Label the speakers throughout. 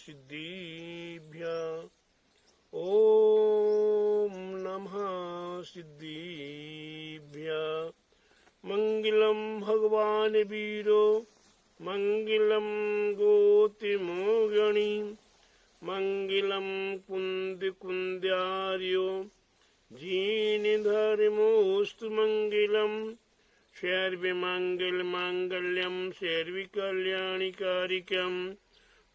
Speaker 1: सिद्धिभ्यः ॐ नमः सिद्धिभ्यः। मंगलम भगवान वीरो मंगलम गोतिमोगणी मंगलम कुंद कुंद्यार्यो जीन धर्मोस्तु मंगलम शैर्विमंगल मांगल्यम शैर्विकल्याणिकारिकम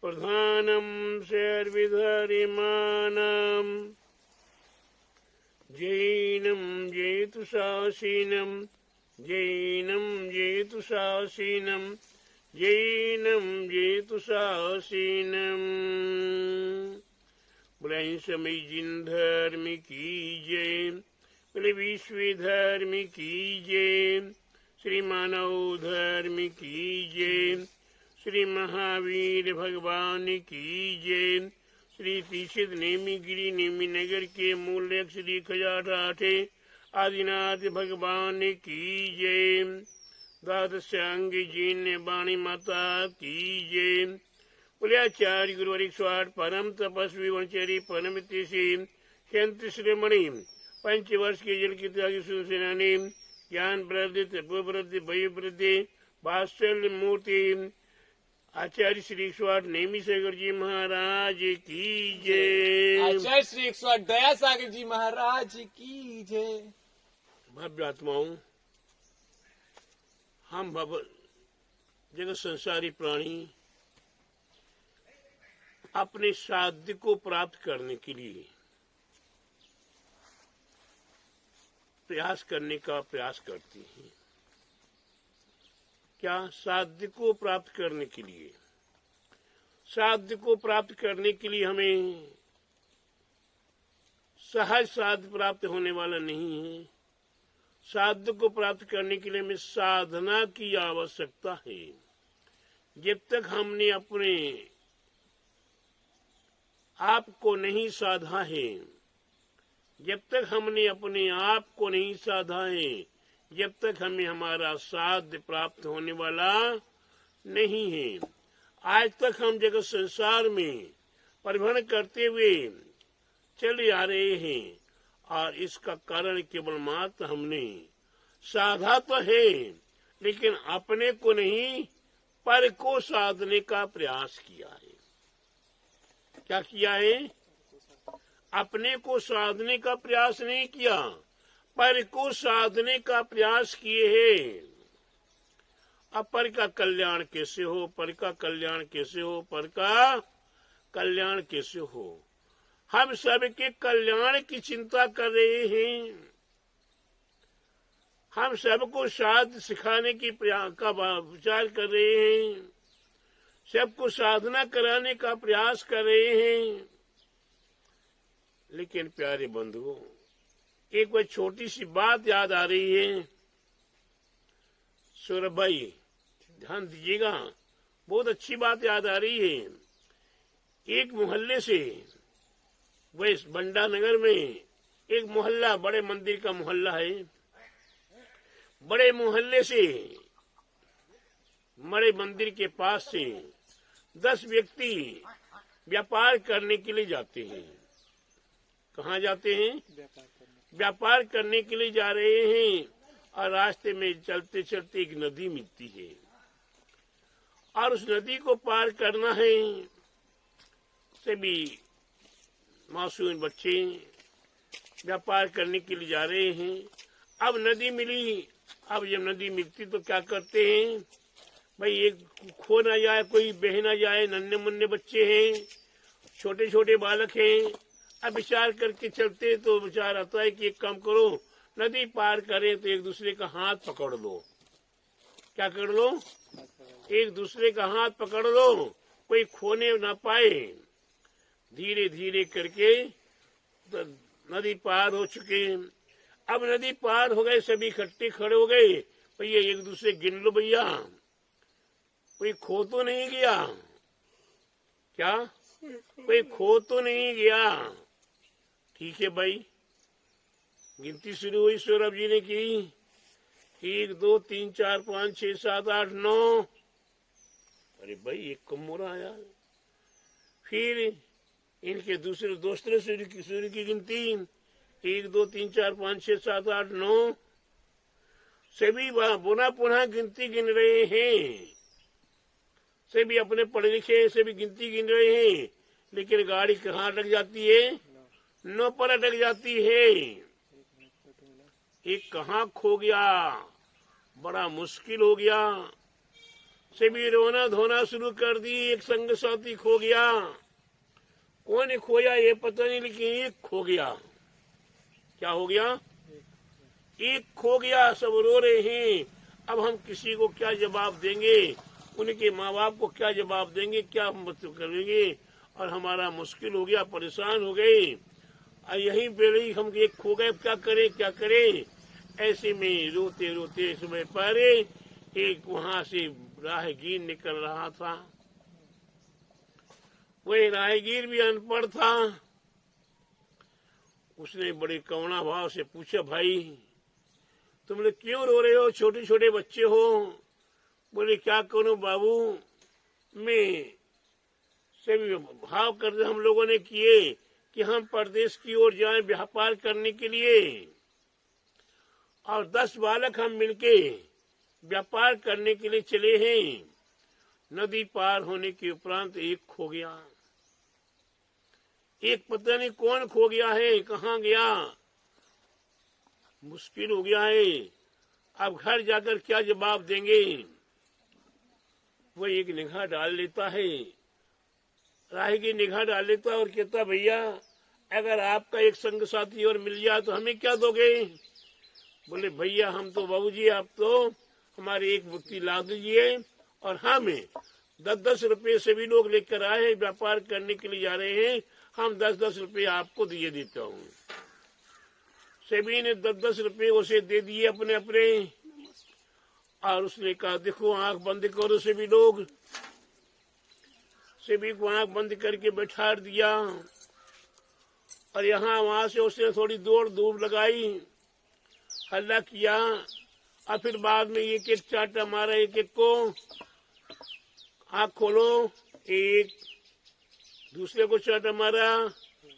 Speaker 1: प्रधानम शैर्विधरिमानम जैनम जेतु शासीनम जैनम जेतु शासीनम जैनम जेतु शासीनम। बोले समय जिन धर्म की जय, बोले विश्व धर्म की जय, श्री मानव धर्म की जय, श्री महावीर भगवान की जय। श्री तीक्षित नेमी गिरी नेमी नगर के मूल श्री खजाठाठे आदिनाथ भगवान की जय। द्वादशांग जीन बाणी माता की जय। बोले आचार्य गुरुवर 108 परम तपस्वी वनचरी परम तीसी संत श्रीमणि पंचवर्ष के जल की त्यागी सुसेनानी ज्ञान वृद्धि तत्व वृद्धि भय वृद्धि वात्सल्य मूर्ति आचार्य श्री 108 नेमी सागर जी महाराज की जय।
Speaker 2: आचार्य श्री 108 दया सागर जी महाराज की जय।
Speaker 1: भव्य आत्माओं, हम जगत संसारी प्राणी अपने साध्य को प्राप्त करने के लिए प्रयास करने का प्रयास करते हैं। क्या साध्य को प्राप्त करने के लिए? साध्य को प्राप्त करने के लिए हमें सहज साध्य प्राप्त होने वाला नहीं है। साध्य को प्राप्त करने के लिए हमें साधना की आवश्यकता है। जब तक हमने अपने आप को नहीं साधा है, जब तक हमने अपने आप को नहीं साधा है, जब तक हमें हमारा साध्य प्राप्त होने वाला नहीं है। आज तक हम जगत संसार में परिभ्रमण करते हुए चले आ रहे हैं और इसका कारण केवल मात्र हमने साधा तो है, लेकिन अपने को नहीं पर को साधने का प्रयास किया है। क्या किया है? अपने को साधने का प्रयास नहीं किया, पर को साधने का प्रयास किए हैं। अपर का कल्याण कैसे हो, पर का कल्याण कैसे हो, पर का कल्याण कैसे हो। हम सबके कल्याण की चिंता कर रहे हैं। हम सबको साध सिखाने की का विचार कर रहे हैं, सबको साधना कराने का प्रयास कर रहे हैं। लेकिन प्यारे बंधुओं, एक वह छोटी सी बात याद आ रही है। सौरभ भाई ध्यान दीजिएगा, बहुत अच्छी बात याद आ रही है। एक मोहल्ले से, वह बंडा नगर में एक मोहल्ला, बड़े मंदिर का मोहल्ला है, बड़े मोहल्ले से बड़े मंदिर के पास से 10 व्यक्ति व्यापार करने के लिए जाते हैं। कहाँ जाते हैं? व्यापार करने के लिए जा रहे हैं और रास्ते में चलते चलते एक नदी मिलती है और उस नदी को पार करना है। सभी मासूम बच्चे व्यापार करने के लिए जा रहे हैं। अब नदी मिली, अब जब नदी मिलती तो क्या करते हैं भाई, एक खो ना जाए, कोई बह ना जाए, नन्हे मुन्ने बच्चे हैं, छोटे छोटे बालक हैं। अब विचार करके चलते तो विचार आता है कि एक काम करो, नदी पार करें तो एक दूसरे का हाथ पकड़ लो। क्या कर लो? एक दूसरे का हाथ पकड़ लो, कोई खोने ना पाए। धीरे धीरे करके तो नदी पार हो चुके। अब नदी पार हो गए, सभी इकट्ठे खड़े हो गए। भैया एक दूसरे गिन लो भैया, कोई खो तो नहीं गया? क्या कोई खो तो नहीं गया? ठीक है भाई, गिनती शुरू हुई। सौरभ जी ने की 1 2 3 4 5 6 7 8 9। अरे भाई एक कम हो रहा यार। फिर इनके दूसरे दोस्तों सूर्य की गिनती 1 2 3 4 5 6 7 8 9 सभी पुनः गिनती गिन रहे हैं। सभी अपने पढ़े लिखे सभी गिनती गिन रहे हैं, लेकिन गाड़ी कहाँ अटक जाती है? 9 पर अटक जाती है। एक कहाँ खो गया, बड़ा मुश्किल हो गया। सभी रोना धोना शुरू कर दी, एक संग साथी खो गया। कौन खोया ये पता नहीं, लेकिन एक खो गया। क्या हो गया? एक खो गया। सब रो रहे हैं। अब हम किसी को क्या जवाब देंगे? उनके माँ बाप को क्या जवाब देंगे? क्या मतलब करेंगे? और हमारा मुश्किल हो गया, परेशान हो गए। यही बेड़ी हम एक खो गए, क्या करें? ऐसे में रोते रोते समय पर एक वहां से राहगीर निकल रहा था। वही राहगीर भी अनपढ़ था। उसने बड़े करुणा भाव से पूछा, भाई तुम लोग क्यों रो रहे हो? छोटे छोटे बच्चे हो। बोले, क्या करूं बाबू, मैं सभी भाव कर हम लोगों ने किए कि हम परदेश की ओर जाएं व्यापार करने के लिए, और 10 बालक हम मिलके व्यापार करने के लिए चले हैं। नदी पार होने के उपरांत एक खो गया। एक पता नहीं कौन खो गया है, कहाँ गया, मुश्किल हो गया है। अब घर जाकर क्या जवाब देंगे? वो एक निगाह डाल लेता है, राहगीर निगाह डाल लेता और कहता, भैया अगर आपका एक संग साथी और मिल जाए तो हमें क्या दोगे? बोले, भैया हम तो बाबूजी, आप तो हमारे एक व्यक्ति ला दीजिए, और हमें 10-10 रुपये सभी लोग लेकर आए हैं, व्यापार करने के लिए जा रहे हैं, हम 10-10 रुपये आपको दिए देता हूँ। सभी ने 10-10 रुपये उसे दे दिए अपने अपने। और उसने कहा, देखो आंख बंद करो सभी लोग। सभी को आंख बंद करके बैठा दिया, और यहाँ वहां से उसने थोड़ी दौड़ धूप लगाई, हल्ला किया, और फिर बाद में एक एक चाटा मारा एक एक को। आंख खोलो, एक, दूसरे को चाटा मारा,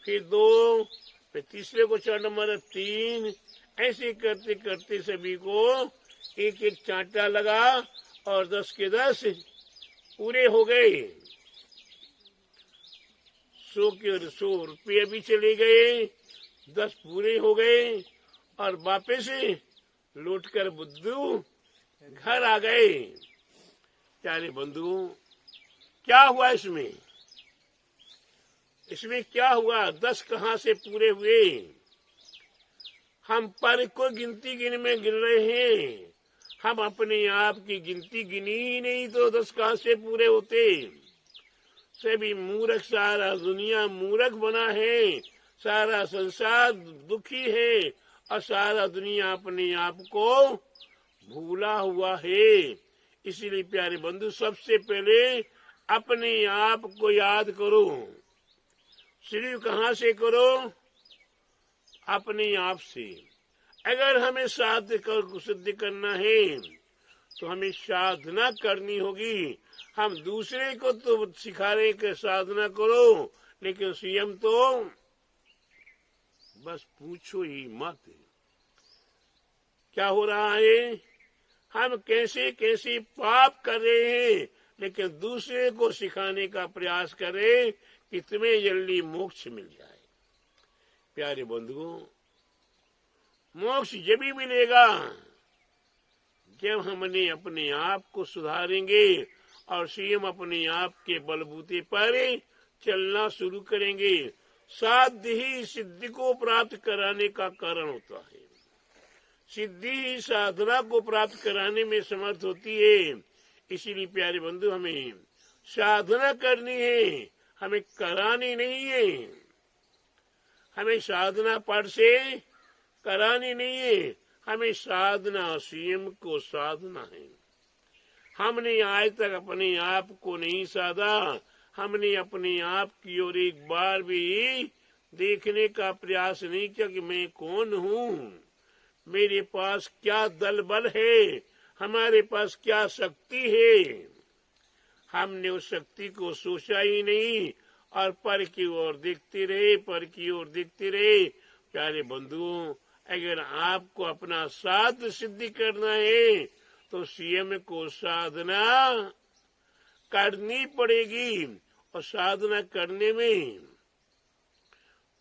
Speaker 1: फिर 2, फिर तीसरे को चाटा मारा 3। ऐसे करते करते सभी को एक एक चाटा लगा, और 10 के 10 पूरे हो गए। 100 के 100 रुपये भी चले गए, 10 पूरे हो गए, और वापस लौटकर बुद्धू घर आ गए। प्यारे बंधु, क्या हुआ इसमें? इसमें क्या हुआ? 10 कहाँ से पूरे हुए? हम पर को गिनती में गिन रहे हैं, हम अपने आप की गिनती गिनी ही नहीं, तो 10 कहाँ से पूरे होते? सभी मूर्ख, सारा दुनिया मूर्ख बना है, सारा संसार दुखी है, और सारा दुनिया अपने आप को भूला हुआ है। इसीलिए प्यारे बंधु, सबसे पहले अपने आप को याद करो। शुरू कहाँ से करो? अपने आप से। अगर हमें सिद्ध करना है तो हमें साधना करनी होगी। हम दूसरे को तो सिखा रहे कि साधना करो, लेकिन स्वयं तो बस पूछो ही मत। क्या हो रहा है? हम कैसे कैसे पाप कर रहे हैं, लेकिन दूसरे को सिखाने का प्रयास करें कि तुम्हें जल्दी मोक्ष मिल जाए। प्यारे बंधुओं, मोक्ष जब भी मिलेगा जब हमने अपने आप को सुधारेंगे और स्वयं अपने आप के बलबूते पर चलना शुरू करेंगे। साध्य ही सिद्धि को प्राप्त कराने का कारण होता है। सिद्धि ही साधना को प्राप्त कराने में समर्थ होती है। इसीलिए प्यारे बंधु, हमें साधना करनी है, हमें करानी नहीं है। हमें साधना पाठ से करानी नहीं है, हमें साधना स्वयं को साधना है। हमने आज तक अपने आप को नहीं साधा, हमने अपने आप की ओर एक बार भी देखने का प्रयास नहीं किया कि मैं कौन हूँ, मेरे पास क्या दल बल है, हमारे पास क्या शक्ति है। हमने उस शक्ति को सोचा ही नहीं, और पर की ओर देखते रहे, पर की ओर देखते रहे। प्यारे बंधुओं, अगर आपको अपना साध सिद्धि करना है तो स्वयं को साधना करनी पड़ेगी। और साधना करने में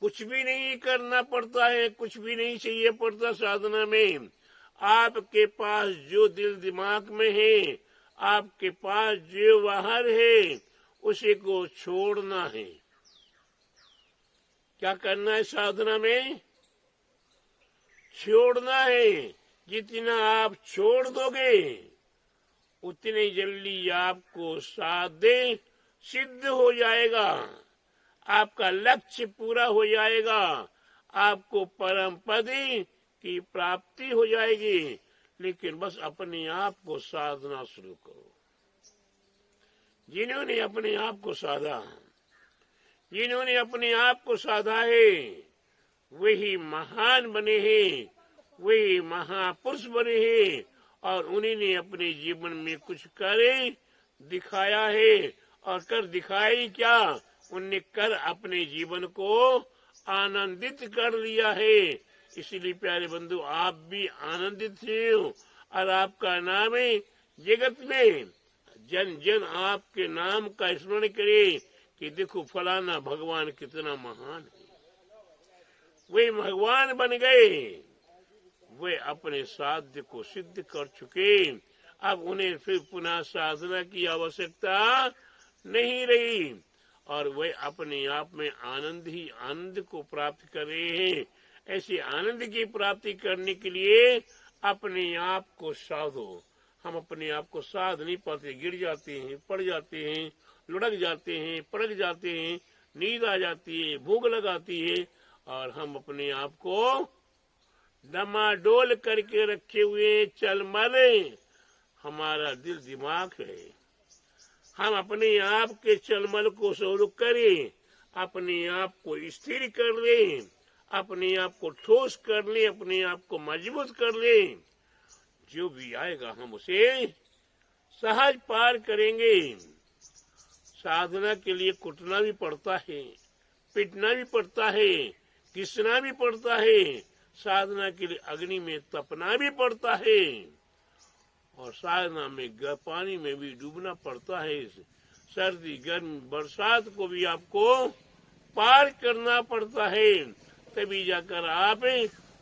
Speaker 1: कुछ भी नहीं करना पड़ता है, कुछ भी नहीं चाहिए पड़ता साधना में। आपके पास जो दिल दिमाग में है, आपके पास जो बाहर है, उसी को छोड़ना है। क्या करना है साधना में? छोड़ना है। जितना आप छोड़ दोगे उतनी जल्दी आपको साधे सिद्ध हो जाएगा, आपका लक्ष्य पूरा हो जाएगा, आपको परम पद की प्राप्ति हो जाएगी। लेकिन बस अपने आप को साधना शुरू करो। जिन्होंने अपने आप को साधा, जिन्होंने अपने आप को साधा है, वही महान बने हैं, वही महापुरुष बने हैं। और उन्हीं ने अपने जीवन में कुछ करे दिखाया है। और कर दिखाई क्या? उनने कर अपने जीवन को आनंदित कर लिया है। इसलिए प्यारे बंधु, आप भी आनंदित हो और आपका नाम है जगत में जन जन आपके नाम का स्मरण करे कि देखो फलाना भगवान कितना महान है। वे भगवान बन गए, वे अपने साध्य को सिद्ध कर चुके। अब उन्हें फिर पुनः साधना की आवश्यकता नहीं रही और वे अपने आप में आनंद ही आनंद को प्राप्त कर रहे हैं। ऐसे आनंद की प्राप्ति करने के लिए अपने आप को साधो। हम अपने आप को साध नहीं पाते, गिर जाते हैं, पड़ जाते हैं, लुढ़क जाते हैं, पड़क जाते हैं, नींद आ जाती है, भूख लगाती है और हम अपने आप को डमाडोल करके रखे हुए चल मरे। हमारा दिल दिमाग है, हम अपने आप के चलमल को शुरू करें, अपने आप को स्थिर कर लें, अपने आप को ठोस कर लें, अपने आप को मजबूत कर लें। जो भी आएगा हम उसे सहज पार करेंगे। साधना के लिए कुटना भी पड़ता है, पिटना भी पड़ता है, घिसना भी पड़ता है। साधना के लिए अग्नि में तपना भी पड़ता है और साधना में पानी में भी डूबना पड़ता है। सर्दी गर्म बरसात को भी आपको पार करना पड़ता है, तभी जाकर आप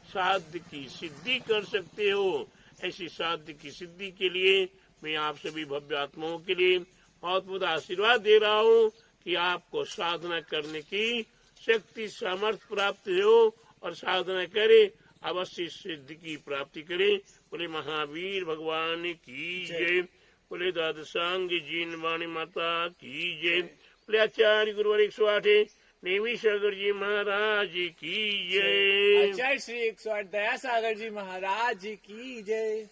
Speaker 1: साध्य की सिद्धि कर सकते हो। ऐसी साध्य की सिद्धि के लिए मैं आप सभी भव्य आत्माओं के लिए बहुत बहुत आशीर्वाद दे रहा हूँ कि आपको साधना करने की शक्ति सामर्थ्य प्राप्त हो और साधना करे, अवश्य सिद्धि की प्राप्ति करे। बोले महावीर भगवान की जय, बोले द्वादशांग जीन वाणी माता की जय, बोले आचार्य गुरुवर 108 नेमी सागर जी महाराज की जय,
Speaker 2: आचार्य श्री 108 दया सागर जी महाराज की जय।